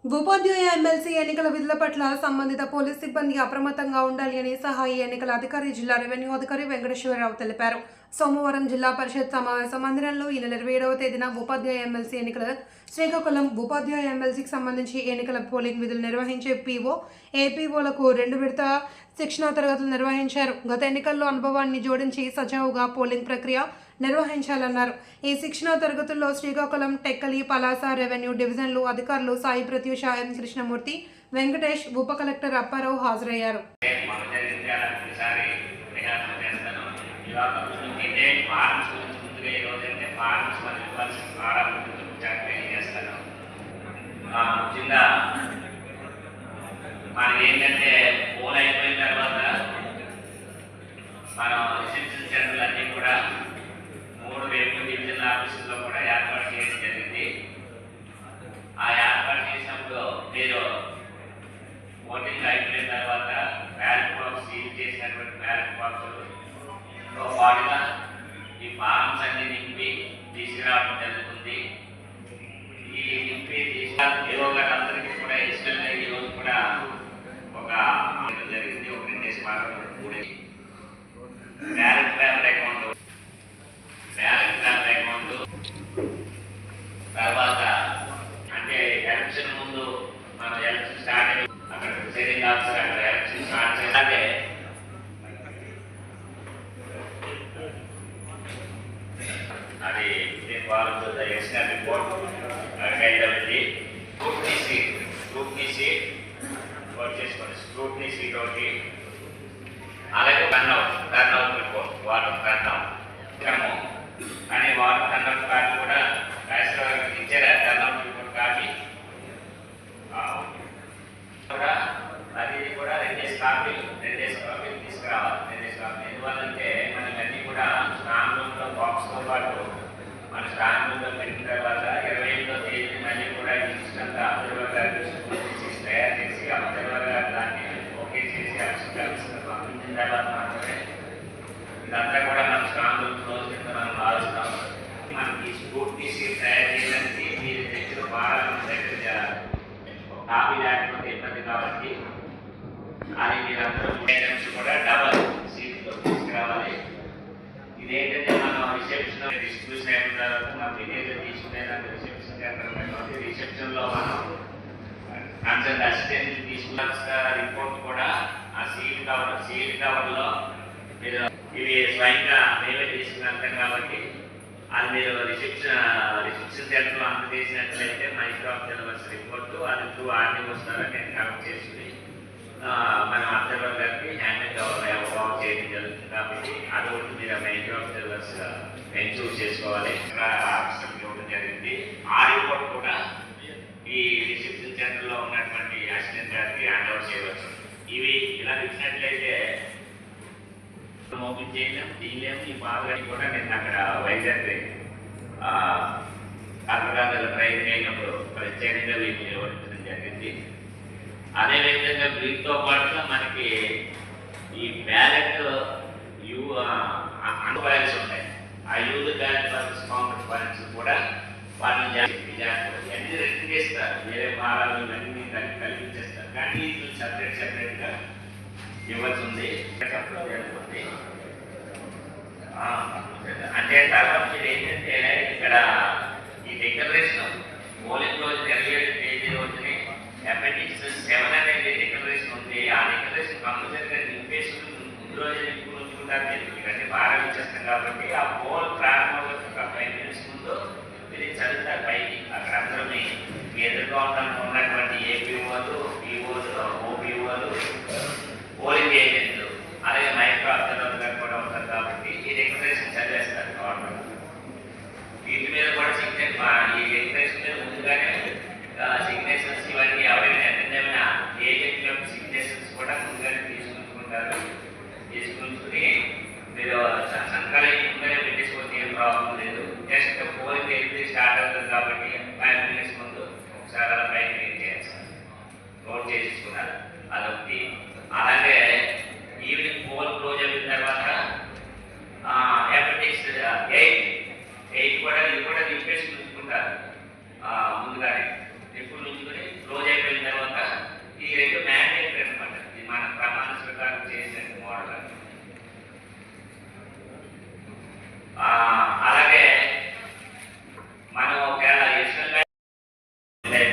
ఉపాధ్యాయ MLC ఎన్నికల విధుల పట్ల సంబంధిత పోలీస్ సిబ్బంది అప్రమత్తంగా ఉండాలి అని సహాయ ఎన్నికల అధికారి జిల్లా రెవెన్యూ అధికారి వెంకటేశ్వరరావు తెలిపారు. సోమవారం జిల్లా పరిషత్ సమావేశ మందిరంలో ఈ నెల 27వ తేదీన ఉపాధ్యాయ ఎమ్మెల్సీ ఎన్నికల శ్రీకాకుళం ఉపాధ్యాయ ఎమ్మెల్సీకి సంబంధించి ఎన్నికల పోలింగ్ విధులు నిర్వహించే పీఓ, ఏపీఓలకు 2 విడత శిక్షణా తరగతులు నిర్వహించారు. గత ఎన్నికల్లో అనుభవాన్ని జోడించి సజావుగా పోలింగ్ ప్రక్రియ నిర్వహించాలన్నారు. ఈ శిక్షణా తరగతుల్లో శ్రీకాకుళం, టెక్కలి, పలాస రెవెన్యూ డివిజన్లు అధికారులు సాయి ప్రత్యూష, ఎన్ కృష్ణమూర్తి, వెంకటేష్, ఉప కలెక్టర్ అప్పారావు హాజరయ్యారు. మనకి ఏంటంటే ఫోన్ అయిపోయిన తర్వాత మనం రిసెప్షన్ సెంటర్లు అన్నీ కూడా 3 రెవెన్యూ డివిజన్ ఆఫీసుల్లో కూడా ఏర్పాటు చేయడం జరిగింది. ఆ ఏర్పాటు చేసినప్పుడు మీరు ఓటింగ్ అయిపోయిన తర్వాత బ్యాలెట్ బాక్స్ సీల్ చేసినటువంటి బ్యాలెట్ బాక్సులతో పాటుగా ఈ ఫార్మ్స్ అన్ని నింపి తీసుకురావడం జరుగుతుంది. ఈ నింపి ఏవో అందరికీ కూడా ఇష్టంగా ఈరోజు కూడా ఒక జరిగింది. ఒక 2 డేస్ మాత్రం బ్యాలెట్ పేపర్ అకౌంట్ తర్వాత అంటే ఎలక్షన్ ముందు మనం ఎలక్షన్ స్టార్ట్ అయ్యి అక్కడ ప్రిసైడింగ్ ఆఫీసర్ అక్కడ ఎలక్షన్ స్టార్ట్ చేయాలంటే అది వాళ్ళు ఎక్స్టర్నల్ రిపోర్ట్ అయింది. స్క్రూట్నీ సీట్ ఒకటి, అలాగే టర్న్అవుట్ రిపోర్ట్ వాటర్ టర్న్అవుట్ కానీ వాటర్ టర్న్అవుట్ కార్డు కూడా రాష్ట్రాలకు ఇచ్చారా? టర్న్అవుట్ రిపోర్ట్ కాపీ కూడా అది కూడా 2 కాపీలు తీసుకురావాలి. 2 కాపీలు ఎందువల్లంటే మనకి అన్నీ కూడా స్ట్రాంగ్ రూమ్లో బాక్స్తో పాటు మన స్ట్రాంగ్ రూమ్లో పెట్టిన తర్వాత 28వ తేదీ మళ్ళీ కూడా ఇచ్చినంత అబ్జర్వర్ గారు తయారు చేసి అబ్జర్వర్ గారు దాన్ని ఓకే చేసి పంపించిన తర్వాత మాత్రమే ఇదంతా కూడా మన స్ట్రాంగ్ రూమ్ క్లోజ్ కింద మనం భావిస్తాం. మనకి స్కూటీ సీట్ తయారు చేయడానికి మీరు తెచ్చిన బాగా దగ్గర కాపీ లేకపోతే ఇబ్బంది కాబట్టి అది మీరందరూ ఐటమ్స్ కూడా డబల్ సీట్లో తీసుకురావాలి. ఇదేంటంటే మనం రిసెప్షన్ డిస్ట్రిబ్యూషన్ అయిన తర్వాత మనం విలేజ్ తీసుకునేదాన్ని రిసెప్షన్ చేస్తాం. రిసెప్షన్లో మనం కన్సల్ట్ అసిస్టెంట్ తీసుకున్న రిపోర్ట్ కూడా ఆ సీల్ కవర్లో మీరు ఇవి స్వయంగా మేమే తీసుకున్నాం కాబట్టి అది మీరు రిసెప్షన్ సెంటర్లో అందజేసినట్లయితే మైక్రో అబ్జర్వర్స్ రిపోర్టు అది త్రూ ఆర్డీ వస్తారని నేను కలెక్ట్ చేసి మనం అబ్జర్వర్ గారికి హ్యాండ్ ఓవర్ చేయడం జరుగుతుంది. కాబట్టి అది ఒకటి మీరు మైక్రో అబ్జర్వర్స్ ఎన్షూర్ చేసుకోవాలి. ఆఫీసర్కి ఇవ్వడం జరిగింది. ఆ రిపోర్ట్ కూడా ఈ రిసెప్షన్ సెంటర్లో ఉన్నటువంటి అసిస్టెంట్ గారికి హ్యాండ్ ఓవర్ చేయవచ్చు. ఇవి ఇలా ఇచ్చినట్లయితే ఓపెన్ చేయలేము, తీయలేము. ఈ బాధని కూడా నేను అక్కడ వైజాగ్ కర్ణాటక ట్రైనింగ్ అయినప్పుడు ప్రత్యేకంగా వీటిని నిర్వహించడం జరిగింది. అదేవిధంగా వీటితో పాటుగా మనకి ఈ బ్యాలెట్ పాయింట్స్ ఉంటాయి. ఆ యూత్ బ్యాలెట్ కౌంటర్ పాయింట్స్ కూడా వాళ్ళని అన్ని రెడ్డి చేస్తారు. వేరే భారాలు ఇవన్నీ కల్పించేస్తారు. కానీ ఇది సపరేట్గా ఇవ్వచ్చుంది. అంటే తర్వాత మీరు ఏంటంటే ఇక్కడ ఈ డిక్లరేషన్ పోలింగ్ రోజు 27వ తేదీ రోజుని అపెండిక్స్ 7 అనేది డిక్లరేషన్ ఉంది. ఆ డిక్లరేషన్ కంపల్సరీగా నింపేసుకుని ముందు రోజే నింపుకుంటారు. ఇవన్నీ బాగా ఇచ్చేస్తాం కాబట్టి ఆ పోల్ ప్రారంభంలో 5 minutes ముందు మీరు చదువుతారు పైకి. అక్కడ అందరూ మీ ఎదురుగా ఉన్నటువంటి ఏపీఓలు, పీఓలు, ఓపీఓలు, పోలింగ్ ఏజెంట్లు, అలాగే మైక్రో అబ్జర్వర్ గారు కూడా ఉంటారు. కాబట్టి ఈ డిక్లరేషన్ చదివేస్తారు గవర్నమెంట్. వీటి మీద కూడా ఈ డిక్లరేషన్ మీద ముందుగానే సిగ్నేచర్స్ ఇవన్నీ ఎవరైనా ఏమైనా ఏజెంట్ యొక్క సిగ్నేచర్స్ కూడా ముందుగానే తీసుకుంటారు. తీసుకుని మీరు సంతకాలు ముందుగానే పెట్టేసుకోవచ్చు, ఏం ప్రాబ్లం లేదు. జస్ట్ పోలింగ్ స్టార్ట్ అవుతుంది కాబట్టి 5 minutes ముందు ఒకసారి అలా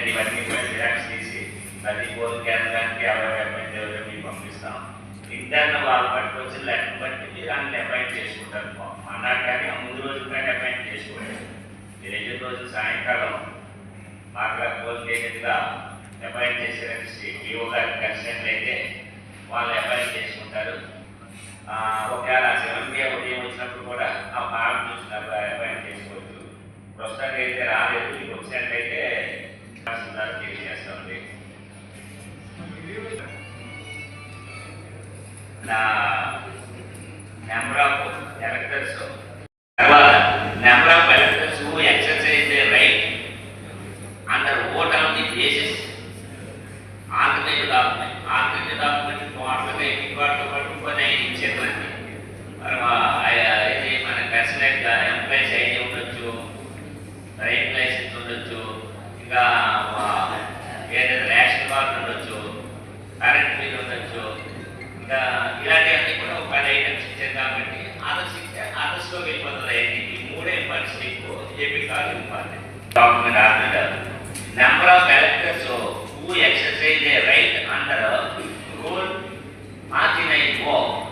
నేను ఇవన్నీ కూడా జిరాక్స్ తీసి ప్రతి పోల్ కేంద్రానికి ఎవరెవరు అపాయింట్ ఎవరో మీకు పంపిస్తాం. ఇంటర్న్ వాళ్ళు పట్టుకొచ్చిన లెక్క బట్టి మీరు అన్ని అపాయింట్ చేసుకుంటారు. అన్నారు కానీ ఆ ముందు రోజు కానీ అపాయింట్ చేసుకోండి. మీరు ఎన్ని రోజు సాయంకాలం మాకు పోల్ ఏజెంట్గా అపాయింట్ చేసేసి వివో గారికి కలిసినట్లు అయితే వాళ్ళు అపాయింట్ చేసుకుంటారు. ఒకవేళ 7కే ఉదయం వచ్చినప్పుడు కూడా ఆ భాగం చూసినప్పుడు అపాయింట్ చేసుకోవచ్చు. ప్రస్తుతానికి అయితే రాలేదు, మీకు వచ్చినట్లయితే తెలియజేస్తామండి. నా నెంబర్ ఆఫ్ ఎలక్టర్స్ తర్వాత number of electors who exercise they right under vote on the basis alternative document alternative వాటితో పాటు కొన్ని ఇచ్చేటువంటి ఇది మన పర్సనల్గా ఎంప్లాయీస్ ఐడి ఉండొచ్చు, డ్రైవింగ్ లైసెన్స్ ఉండొచ్చు, ఇంకా ఏదైనా రేషన్ కార్డు ఉండొచ్చు, కరెంట్ బిల్ ఉండొచ్చు, ఇంకా ఇలాంటివన్నీ కూడా ఒక 10 ఐటమ్స్ ఇచ్చారు కాబట్టి ఆదర్శలో వెళ్ళిపోతుంది. ఈ 3 important AP card important document order number of electors who exercise their right under Rule 49(4)